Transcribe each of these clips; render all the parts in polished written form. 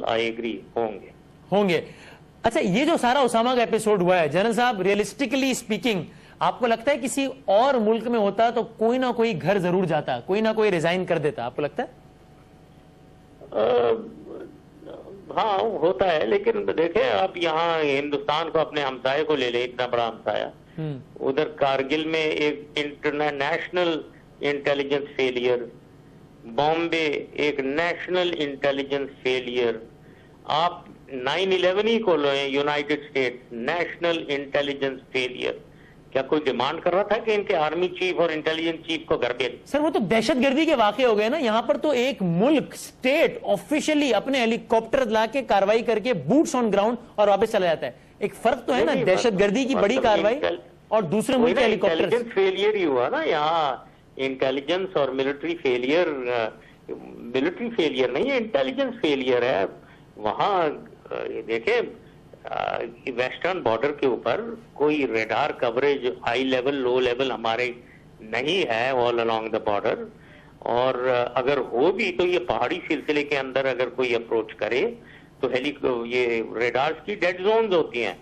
I agree होंगे। अच्छा, ये जो सारा उसामा का एपिसोड हुआ है, जनरल साहब, रियलिस्टिकली स्पीकिंग, आपको लगता है किसी और मुल्क में होता तो कोई ना कोई घर जरूर जाता, कोई ना कोई रिजाइन कर देता, आपको लगता है? हाँ होता है, लेकिन देखें आप यहाँ हिंदुस्तान को, अपने हमसाये को ले ले, इतना बड़ा हमसाया, उधर कारगिल में एक इंटरनेशनल इंटेलिजेंस फेलियर, बॉम्बे एक नेशनल इंटेलिजेंस फेलियर, आप 9/11 ही को लो, United States national intelligence failure. क्या कोई डिमांड कर रहा था कि इनके आर्मी चीफ और इंटेलिजेंस चीफ को घर भेज? सर वो तो दहशतगर्दी के वाकये हो गए ना, यहाँ पर तो एक मुल्क, स्टेट ऑफिशियली अपने हेलीकॉप्टर लाके कार्रवाई करके बूट्स ऑन ग्राउंड और वापस चला जाता है। एक फर्क तो है ना, दहशतगर्दी की बड़ी कार्रवाई और दूसरे मुल्क के हेलीकॉप्टर। इंटेलिजेंस फेलियर ही हुआ ना यहाँ, इंटेलिजेंस और मिलिट्री फेलियर, मिलिट्री फेलियर नहीं है, इंटेलिजेंस फेलियर है। वहां देखे वेस्टर्न बॉर्डर के ऊपर कोई radar coverage high level low level हमारे नहीं है ऑल अलोंग द बॉर्डर, और अगर हो भी तो ये पहाड़ी सिलसिले के अंदर अगर कोई अप्रोच करे तो ये रेडार्स की डेड जोन्स होती हैं,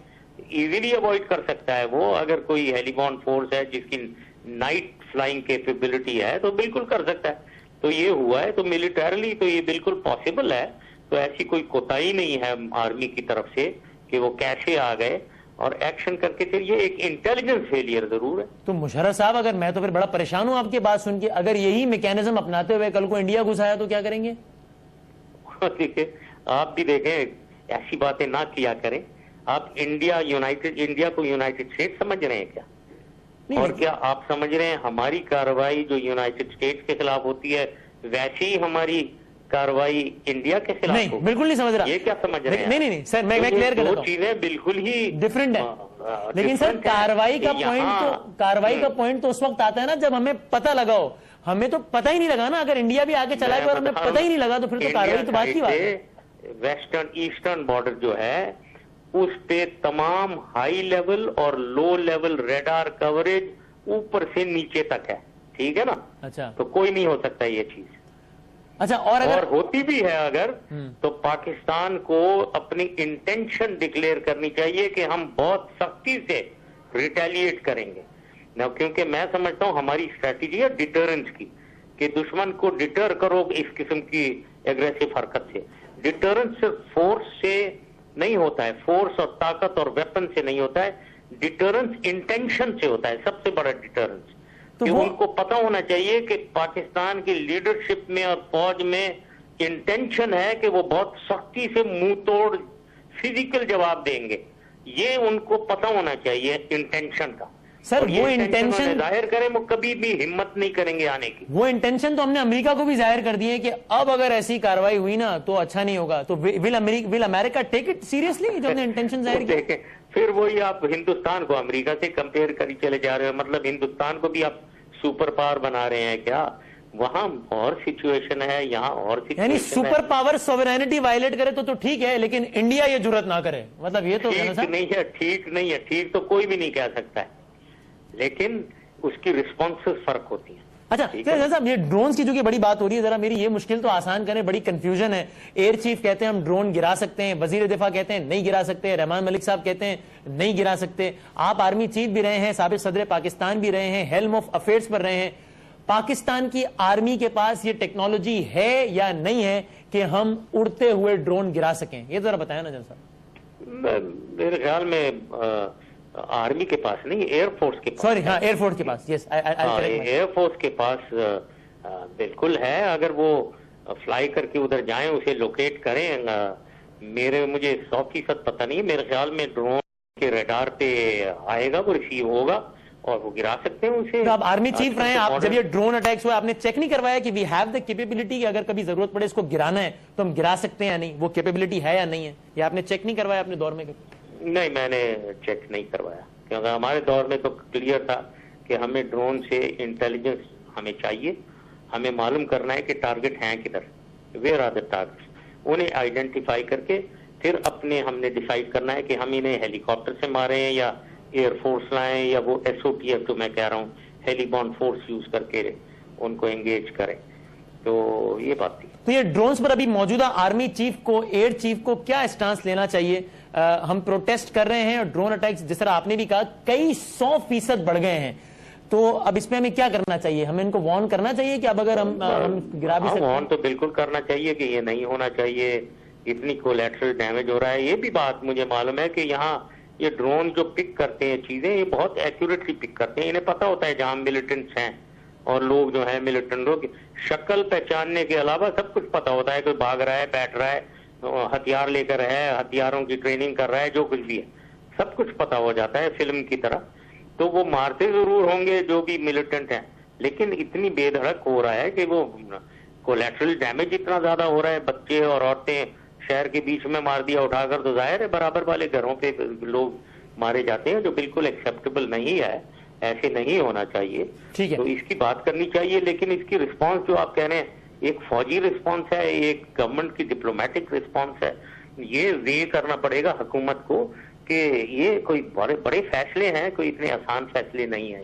इजीली अवॉइड कर सकता है वो। अगर कोई हेलीबॉर्न फोर्स है जिसकी नाइट फ्लाइंग कैपेबिलिटी है तो बिल्कुल कर सकता है। तो ये हुआ है, तो मिलिटरली तो ये बिल्कुल पॉसिबल है। तो ऐसी कोई कोताही नहीं है आर्मी की तरफ से कि वो कैसे आ गए और एक्शन करके, फिर ये एक इंटेलिजेंस फेलियर जरूर है। तो मुशर्रफ साहब, अगर मैं तो फिर बड़ा परेशान हूं आपकी बात सुन के, अगर यही मैकेनिज्म अपनाते हुए कल को इंडिया घुसाया तो क्या करेंगे? देखिए आप भी देखें, ऐसी बातें ना किया करें आप। इंडिया को यूनाइटेड स्टेट समझ रहे हैं क्या? और क्या आप समझ रहे हैं हमारी कार्रवाई जो यूनाइटेड स्टेट्स के खिलाफ होती है वैसी ही हमारी कार्रवाई इंडिया के खिलाफ? नहीं, बिल्कुल नहीं समझ रहा। ये क्या समझ रहे हैं? नहीं सर, मैं क्लियर कर देता हूं। दो चीजें बिल्कुल ही डिफरेंट है। लेकिन सर कार्रवाई का पॉइंट तो उस वक्त आता है ना जब हमें पता लगा हो। हमें तो पता ही नहीं लगा ना, अगर इंडिया भी आगे चला गया और हमें पता ही नहीं लगा तो फिर तो कार्रवाई तो बात की बात है। वेस्टर्न ईस्टर्न बॉर्डर जो है उस पे तमाम हाई लेवल और लो लेवल रेडार कवरेज ऊपर से नीचे तक है, ठीक है ना? अच्छा, तो कोई नहीं हो सकता ये चीज। अच्छा, और अगर होती भी है अगर तो पाकिस्तान को अपनी इंटेंशन डिक्लेयर करनी चाहिए कि हम बहुत सख्ती से रिटेलिएट करेंगे ना, क्योंकि मैं समझता हूं हमारी स्ट्रेटेजी है डिटरेंस की, कि दुश्मन को डिटर करो इस किस्म की एग्रेसिव हरकत से। डिटरेंस सिर्फ फोर्स से नहीं होता है, फोर्स और ताकत और वेपन से नहीं होता है, डिटरेंस इंटेंशन से होता है, सबसे बड़ा डिटरेंस। तो उनको पता होना चाहिए कि पाकिस्तान की लीडरशिप में और फौज में इंटेंशन है कि वो बहुत सख्ती से मुंह तोड़ फिजिकल जवाब देंगे। ये उनको पता होना चाहिए इंटेंशन का। सर वो इंटेंशन जाहिर करें, वो कभी भी हिम्मत नहीं करेंगे आने की। वो इंटेंशन तो हमने अमेरिका को भी जाहिर कर दी है कि अब अगर ऐसी कार्रवाई हुई ना तो अच्छा नहीं होगा। तो will America take it seriously जो हमने इंटेंशन जाहिर किया? फिर वही आप हिंदुस्तान को अमेरिका से कंपेयर करी चले जा रहे हो, मतलब हिंदुस्तान को भी आप सुपर पावर बना रहे हैं क्या? वहां और सिचुएशन है, यहाँ और सिचुएशन। यानी सुपर पावर सॉवरेनिटी वायलेट करे तो ठीक है, लेकिन इंडिया ये जुर्रत ना करे, मतलब ये तो ठीक नहीं है। ठीक नहीं है, ठीक तो कोई भी नहीं कह सकता है, लेकिन उसकी रिस्पॉन्सेस फर्क होती है। अच्छा साहब, ये ड्रोन्स की जो कि बड़ी बात हो रही है, जरा मेरी ये मुश्किल तो आसान करें, बड़ी कंफ्यूजन है। एयर चीफ कहते हैं हम ड्रोन गिरा सकते हैं, वजीर दिफा कहते हैं नहीं गिरा सकते, रहमान मलिक साहब कहते हैं नहीं गिरा सकते, आप आर्मी चीफ भी रहे हैं, साबिक सदर पाकिस्तान भी रहे हैं, हेल्म ऑफ अफेयर्स पर रहे हैं। पाकिस्तान की आर्मी के पास ये टेक्नोलॉजी है या नहीं है कि हम उड़ते हुए ड्रोन गिरा सकें? ये जरा बताया ना जनरल साहब। मेरे ख्याल में आर्मी के पास नहीं, एयरफोर्स के पास। सॉरी, हाँ एयरफोर्स के पास, यस एयरफोर्स के पास बिल्कुल है। अगर वो फ्लाई करके उधर जाएं, उसे लोकेट करें, मुझे 100% पता नहीं, मेरे ख्याल में ड्रोन के रडार पे आएगा, वो रिसीव होगा और वो गिरा सकते हैं उसे। तो आप आर्मी चीफ रहे हैं, आप जब ये ड्रोन अटैक्स हुए आपने चेक नहीं करवाया कि वी हैव द कैपेबिलिटी कि अगर कभी जरूरत पड़े इसको गिराना है तो हम गिरा सकते हैं या नहीं? वो कैपेबिलिटी है या नहीं है, ये आपने चेक नहीं करवाया अपने दौर में? नहीं, मैंने चेक नहीं करवाया, क्योंकि हमारे दौर में तो क्लियर था कि हमें ड्रोन से इंटेलिजेंस हमें चाहिए, हमें मालूम करना है कि टारगेट हैं किधर, वेयर आर द टारगेट्स, उन्हें आइडेंटिफाई करके फिर अपने हमने डिसाइड करना है कि हम इन्हें हेलीकॉप्टर से मारें या एयरफोर्स लाएं या वो SOTF जो मैं कह रहा हूँ हेलीबॉर्न फोर्स यूज करके उनको एंगेज करें। تو یہ بات تھی. تو یہ ڈرونز پر ابھی موجودہ آرمی چیف کو, ایئر چیف کو کیا اسٹانس لینا چاہیے؟ ہم پروٹیسٹ کر رہے ہیں اور ڈرون اٹیکس جس طرح آپ نے بھی کہا کئی 100% بڑھ گئے ہیں, تو اب اس میں ہمیں کیا کرنا چاہیے؟ ہمیں ان کو وارن کرنا چاہیے کہ اب اگر ہم گرا بھی سکتے ہیں؟ وارن تو بالکل کرنا چاہیے کہ یہ نہیں ہونا چاہیے, اتنی کولیٹرل ڈیمیج ہو رہا ہے. یہ بھی بات مجھے معلوم ہے کہ یہاں یہ ڈرون جو پک کرتے ہیں چیزیں, یہ بہت ایکوریٹلی پک کرتے ہیں. انہیں پتا ہوتا ہے جہاں ملیٹنٹس ہیں اور لوگ جو ہیں ملیٹنٹوں کی شکل پہچاننے کے علاوہ سب کچھ پتا ہوتا ہے. کوئی بھاگ رہا ہے, بیٹھ رہا ہے, ہتھیار لے کر ہے, ہتھیاروں کی ٹریننگ کر رہا ہے, جو کچھ بھی ہے سب کچھ پتا ہو جاتا ہے فلم کی طرح. تو وہ مارتے ضرور ہوں گے جو بھی ملیٹنٹ ہیں, لیکن اتنی بے دھڑک ہو رہا ہے کہ وہ کولیٹرل ڈیمیج اتنا زیادہ ہو رہا ہے. بچے اور عورتیں شہر کے بیچ میں مار دیا اٹھا کر, تو ظاہر ہے برابر والے گھروں پہ لوگ مارے جاتے ہیں, جو بالکل ایکسیپٹیبل نہیں ہے. ایسے نہیں ہونا چاہیے. تو اس کی بات کرنی چاہیے, لیکن اس کی رسپانس جو آپ کہہ رہے ہیں ایک فوجی رسپانس ہے, ایک گورنمنٹ کی ڈپلومیٹک رسپانس ہے. یہ کرنا پڑے گا حکومت کو کہ یہ کوئی بڑے فیصلے ہیں, کوئی اتنے آسان فیصلے نہیں ہیں.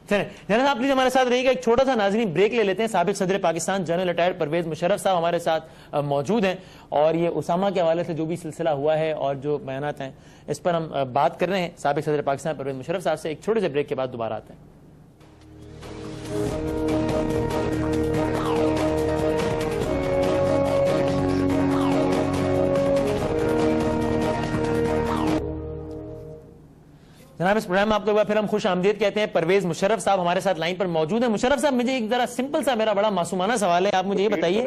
چلیں جنرل صاحب پلیز ہمارے ساتھ رہیے گا, ایک چھوٹا سا ناظرین بریک لے لیتے ہیں. سابق صدر پاکستان جنرل ریٹائر پرویز مشرف صاحب ہمارے ساتھ موجود ہیں, اور یہ اسامہ کے حوالے سے جو بھی سلسلہ ہوا ہے اور جو بیانات ہیں اس پر ہم بات کر رہے ہیں سابق صدر پاکستان پرویز مشرف صاحب سے. ایک چھوٹے سے بریک کے بعد دوبارہ آتے ہیں. جناب اس پروگرام میں آپ کو ایک بار پھر ہم خوش آمدید کہتے ہیں. پرویز مشرف صاحب ہمارے ساتھ لائن پر موجود ہیں. مشرف صاحب مجھے ایک ذرا سمپل سا میرا بڑا معصومانہ سوال ہے, آپ مجھے یہ بتائیے.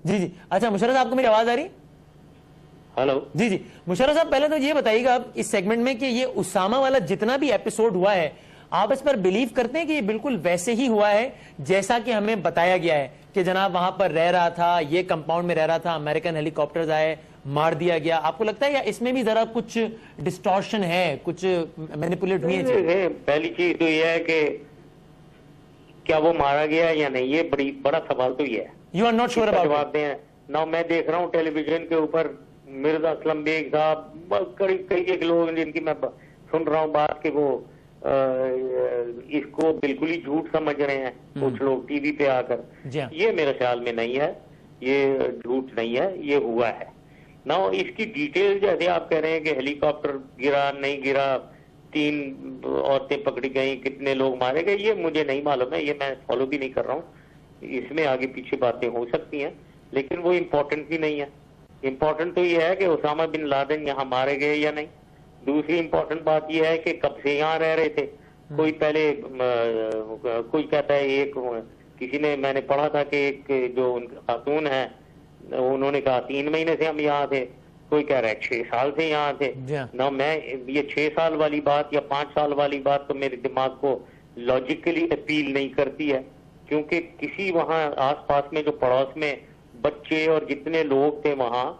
جی اچھا مشرف صاحب, آپ کو میری آواز آ رہی؟ ہلو. جی مشرف صاحب پہلے تو یہ بتائیے گا اس سیگمنٹ میں کہ یہ اسامہ والا جتنا بھی ایپیسوڈ ہوا ہے آپ اس پر بلیو کرتے ہیں کہ یہ بالکل ویسے ہی ہوا ہے جیسا کہ ہمیں بتایا گیا ہے کہ جناب وہاں پر رہ رہا تھا, یہ کمپاؤنڈ میں رہ رہا تھا, امریکن ہیلی کاپٹرز آئے, مار دیا گیا؟ آپ کو لگتا ہے یا اس میں بھی ذرا کچھ ڈسٹورشن ہے, کچھ مینیپولیٹ ہوئی ہے؟ پہلی چیز تو یہ ہے کہ کیا وہ مارا گیا یا نہیں, یہ بڑا سوال تو یہ ہے. You are not sure about it? میں دیکھ رہا ہوں ٹیلی ویژن کے اوپر مرزا اسلم بیگ صاحب, کئی ایک لوگ جن کی میں سن رہا ہوں بات کہ وہ اس کو بالکل ہی جھوٹ سمجھ رہے ہیں کچھ لوگ ٹی وی پہ آ کر. یہ میرے خیال میں نہیں ہے, یہ جھوٹ نہیں ہے, یہ ہوا ہے. نہ اس کی ڈیٹیل جیسے آپ کہہ رہے ہیں کہ ہیلی کاپٹر گرا نہیں گرا, 3 عورتیں پکڑی گئیں, کتنے لوگ مارے گئے, یہ مجھے نہیں معلوم ہے, یہ میں فالو بھی نہیں کر رہا ہوں. اس میں آگے پیچھے باتیں ہو سکتی ہیں لیکن وہ امپورٹنٹ بھی نہیں ہے. امپورٹنٹ تو یہ ہے کہ اسامہ بن لادن یہاں مارے گئے یا نہیں. دوسری امپورٹنٹ بات یہ ہے کہ کب سے یہاں رہ رہے تھے. کوئی پہلے کوئی کہتا ہے, ایک کسی نے میں نے پڑھا تھا کہ ایک جو خاتون ہے انہوں نے کہا 3 مہینے سے ہم یہاں تھے, کوئی کہہ رہا ہے 6 سال سے یہاں تھے. نہ میں یہ 6 سال والی بات یا 5 سال والی بات تو میرے دماغ کو لاجیکلی اپیل نہیں کرتی ہے, کیونکہ کسی وہاں آس پاس میں جو پڑوس میں بچے اور جتنے لوگ تھے وہاں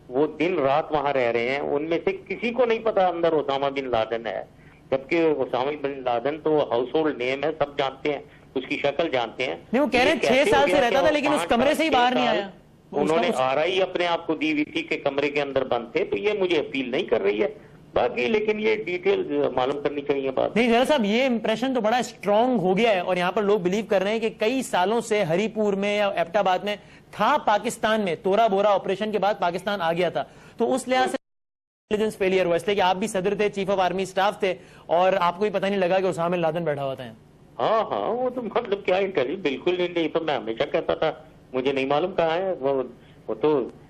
وہ دن رات وہاں رہ رہے ہیں, ان میں سے کسی کو نہیں پتا اندر اسامہ بن لادن ہے. جبکہ اسامہ بن لادن تو ہاؤس ہولڈ نیم ہے, سب جانتے ہیں, اس کی شکل جانتے ہیں. نہیں, وہ کہہ رہے ہیں 6 سال سے رہتا تھا لیکن اس کمرے سے ہی باہر نہیں آیا. انہوں نے آرائی اپنے آپ کو دی ہوئی تھی کہ کمرے کے اندر بند تھے, تو یہ مجھے اپیل نہیں کر رہی ہے باقی, لیکن یہ ڈیٹیل معلوم کرنی چاہیے بات. نہیں جنرل صاحب, یہ امپریشن تو بڑا اسٹرانگ ہو گیا ہے اور یہاں پر لوگ بلیو کر رہے ہیں کہ کئی سالوں سے ہری پور میں یا ایبٹ آباد میں تھا, پاکستان میں تورا بورا آپریشن کے بعد پاکستان آ گیا تھا, تو اس لحاظ سے انٹیلیجنس فیلئر ہوا, اس لیے کہ آپ بھی صدر تھے, چیف آف آرمی اسٹاف تھے, اور آپ کو بھی پتہ نہیں لگا کہ اسامہ بن لادن بیٹھا ہوا تھا. ہاں وہ تو مطلب کیا انٹیلیجنس, بالکل نہیں, تو میں ہمیشہ کہتا تھا مجھے نہیں معلوم کہاں ہے وہ تو.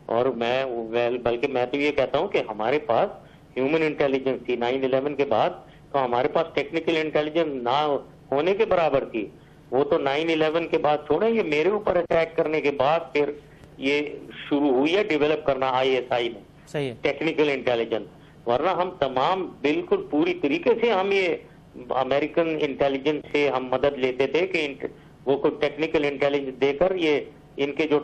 اور میں بلکہ میں تو یہ کہتا ہوں کہ ہمارے پاس ہیومن انٹیلیجنس تھی 9/11 کے بعد, تو ہمارے پاس ٹیکنیکل انٹیلیجنس نہ ہونے کے برابر تھی. وہ تو 9/11 کے بعد چھوڑیں, یہ میرے اوپر اٹیک کرنے کے بعد پھر یہ شروع ہوئی ہے ڈیولپ کرنا ISI میں ٹیکنیکل انٹیلیجنس. ورنہ ہم تمام بالکل پوری طریقے سے ہم یہ امریکن انٹیلیجنس سے ہم مدد لیتے تھے کہ وہ کوئی ٹیکنیکل انٹیلیجنس دے کر یہ ان کے جو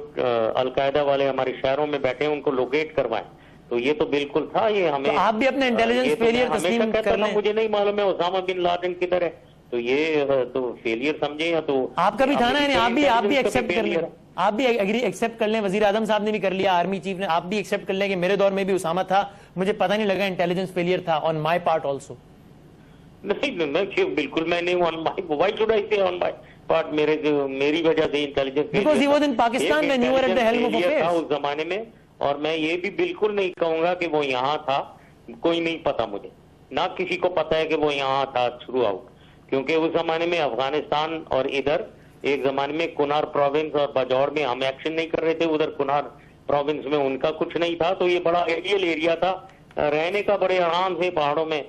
القاعدہ والے ہمارے شہروں میں بیٹھے ہیں ان کو لوکیٹ کروائیں. تو یہ تو بالکل تھا. یہ ہمیں آپ بھی اپنے انٹیلیجنس فیلئر تسلیم کر لیں. مجھے نہیں معلوم ہے اسامہ بن لادن کدھر ہے, تو یہ تو فیلئر سمجھیں یا تو آپ کا بھی تھا نا, یعنی آپ بھی ایکسپٹ کر لیں, آپ بھی ایکسپٹ کر لیں, وزیر اعظم صاحب نے بھی کر لیا, آرمی چیف نے, آپ بھی ایکسپٹ کر لیں کہ میرے دور میں بھی اسامہ تھا, مجھے پتہ نہیں لگا انٹیلیجنس فیلئر تھا آن مائی پارٹ آلسو. نہیں بالکل میں نہیں, وائی شوڈ آئی سے آن مائی, पार्ट मेरी वजह से intelligence Because he was in Pakistan when you were at the helm of affairs. उस जमाने में, और मैं ये भी बिल्कुल नहीं कहूंगा कि वो यहाँ था, कोई नहीं पता मुझे, ना किसी को पता है कि वो यहाँ था थ्रू आउट, क्योंकि उस जमाने में अफगानिस्तान और इधर एक जमाने में कुनार प्रोविंस और बाजौर में हम एक्शन नहीं कर रहे थे, उधर कुनार प्रोविंस में उनका कुछ नहीं था, तो ये बड़ा आइडियल एरिया था रहने का, बड़े आराम से पहाड़ों में,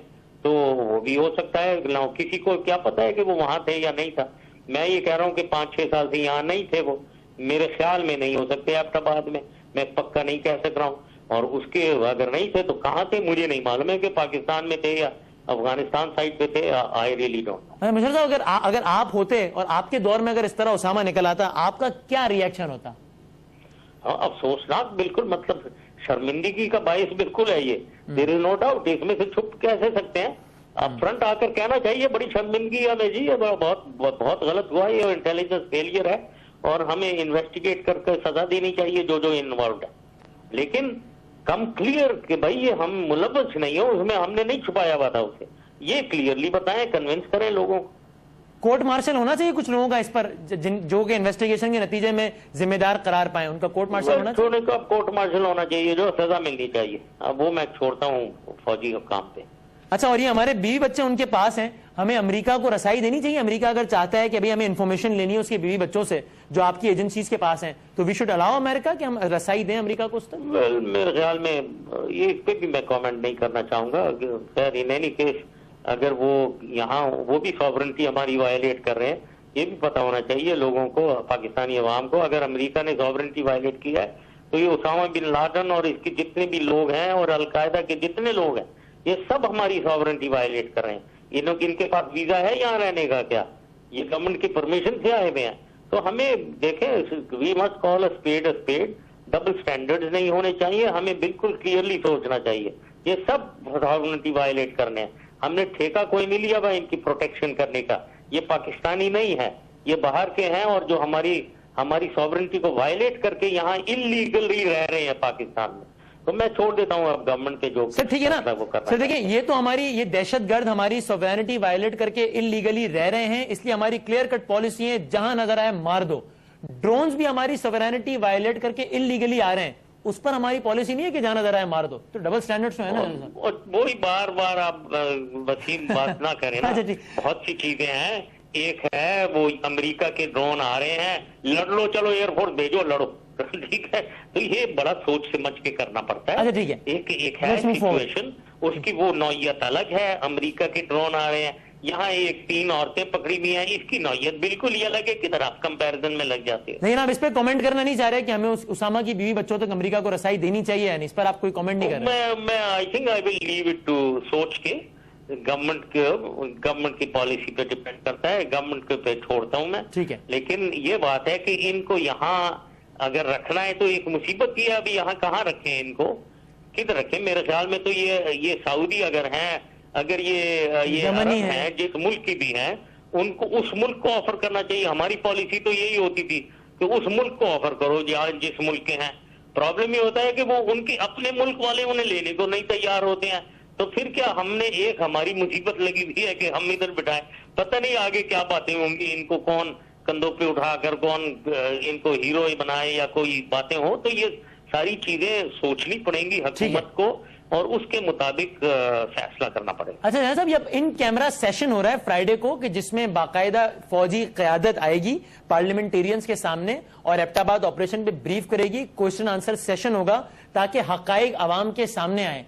तो वो भी हो सकता है, किसी को क्या पता है कि वो वहां थे या नहीं था। मैं ये कह रहा हूँ कि 5-6 साल से यहाँ नहीं थे वो, मेरे ख्याल में नहीं हो सकते एबटाबाद में, मैं पक्का नहीं कह सक रहा हूँ, और उसके अगर नहीं थे तो कहाँ थे मुझे नहीं मालूम है कि पाकिस्तान में थे या अफगानिस्तान साइड पे थे, आई रियली डोंट नो। मिशर साहब, अगर आप होते और आपके दौर में अगर इस तरह उसामा निकल आता, आपका क्या रिएक्शन होता? अफसोसनाक, बिल्कुल, मतलब शर्मिंदगी का बायस बिल्कुल है ये, देयर इज नो डाउट, इसमें से छुप कैसे सकते हैं, अब फ्रंट आकर कहना चाहिए बड़ी शर्मिंदगी है जी, बहुत गलत हुआ, ये इंटेलिजेंस फेलियर है और हमें इन्वेस्टिगेट करके सजा देनी चाहिए जो इन्वॉल्व है, लेकिन कम क्लियर कि भाई ये हम मुलव्वस नहीं हो उसमें, हमने नहीं छुपाया हुआ था उसे, ये क्लियरली बताएं, कन्विंस करें लोगों को। कोर्ट मार्शल होना चाहिए कुछ लोगों का इस पर, जो कि इन्वेस्टिगेशन के नतीजे में जिम्मेदार करार पाए, उनका कोर्ट मार्शल होना चाहिए। छोड़ने को अब कोर्ट मार्शल होना चाहिए, जो सजा मिलनी चाहिए, अब वो मैं छोड़ता हूँ फौजी के काम पे। अच्छा, और ये हमारे बीवी बच्चे उनके पास हैं, हमें अमेरिका को रसाई देनी चाहिए? अमेरिका अगर चाहता है कि अभी हमें इन्फॉर्मेशन लेनी है उसके बीवी बच्चों से जो आपकी एजेंसीज के पास हैं, तो वी शुड अलाउ अमेरिका कि हम रसाई दें अमेरिका को उस तक? वेल, मेरे ख्याल में ये इस पे भी मैं कमेंट नहीं करना चाहूंगा, खैर इन एनी केस अगर वो यहाँ वो भी सॉवरेंटी हमारी वायलेट कर रहे हैं, ये भी पता होना चाहिए लोगों को, पाकिस्तानी अवाम को, अगर अमेरिका ने सॉवरेंटी वायलेट किया है तो ये उसामा बिन लादेन और इसके जितने भी लोग हैं और अलकायदा के जितने लोग हैं, ये सब हमारी सॉवरेंटी वायलेट कर रहे हैं। इनके पास वीजा है यहाँ रहने का क्या? ये गवर्नमेंट की परमिशन से आए हुए हैं, तो हमें देखें, we must call a spade, double standards नहीं होने चाहिए, हमें बिल्कुल क्लियरली सोचना चाहिए, ये सब सॉवरेंटी वायलेट करने हैं, हमने ठेका कोई नहीं लिया भाई इनकी प्रोटेक्शन करने का, ये पाकिस्तानी नहीं है, ये बाहर के हैं और जो हमारी सॉवरेंटी को वायलेट करके यहाँ इलीगली रह रहे हैं पाकिस्तान में, तो मैं छोड़ देता हूँ अब गवर्नमेंट के जो सर ठीक है ना सर, देखिए ये तो ये दहशतगर्द हमारी सॉवरेनिटी वायलेट करके इलीगली रह रहे हैं, इसलिए हमारी क्लियर कट पॉलिसी है जहां नजर आए मार दो। ड्रोन्स भी हमारी सॉवरेनिटी वायलेट करके इलीगली आ रहे हैं, उस पर हमारी पॉलिसी नहीं है कि जहां नजर आए मार दो, तो डबल स्टैंडर्ड्स तो है ना। वही बार बार आप वसीम बात ना करें ना, बहुत सी चीजें हैं, एक है वो अमेरिका के ड्रोन आ रहे हैं, लड़ लो, चलो एयरफोर्स भेजो, लड़ो, ठीक है, तो ये बड़ा सोच समझ के करना पड़ता है। अच्छा ठीक है, एक है सिचुएशन, उसकी वो नौयत अलग है, अमेरिका के ड्रोन आ रहे हैं, यहाँ एक 3 औरतें पकड़ी हुई हैं, इसकी नौयत बिल्कुल ही अलग है, किधर आप कंपैरिजन में लग जाते हैं। लेकिन आप इस पे कमेंट करना नहीं चाह रहे कि हमें उसामा की बीवी बच्चों तक अमेरिका को रसाई देनी चाहिए, इस पर आप कोई कमेंट नहीं कर रहे? मैं I think I will leave it to सोच के, गवर्नमेंट की पॉलिसी पे डिपेंड करता है, गवर्नमेंट के पे छोड़ता हूं मैं, ठीक है। लेकिन ये बात है कि इनको यहाँ अगर रखना है तो एक मुसीबत की है, अभी यहाँ कहाँ रखें इनको, किधर रखें? मेरे ख्याल में तो ये सऊदी अगर हैं, अगर ये अरब हैं, जिस मुल्क की भी हैं, उनको उस मुल्क को ऑफर करना चाहिए। हमारी पॉलिसी तो यही होती थी कि उस मुल्क को ऑफर करो जिस मुल्क के हैं। प्रॉब्लम ये होता है कि वो उनके अपने मुल्क वाले उन्हें लेने को नहीं तैयार होते हैं, तो फिर क्या हमने हमारी मुसीबत लगी हुई है कि हम इधर बिठाएं, पता नहीं आगे क्या बातें होंगी, इनको कौन कंधों पे उठाकर कौन इनको हीरो बनाए या कोई बातें हो, तो ये सारी चीजें सोचनी पड़ेंगी हुकूमत को और उसके मुताबिक फैसला करना पड़ेगा। अच्छा जनाब साहब, ये इन कैमरा सेशन हो रहा है फ्राइडे को कि जिसमें बाकायदा फौजी क़यादत आएगी पार्लियामेंटेरियंस के सामने और एबटाबाद ऑपरेशन पे ब्रीफ करेगी, क्वेश्चन आंसर सेशन होगा ताकि हकाइक आवाम के सामने आए।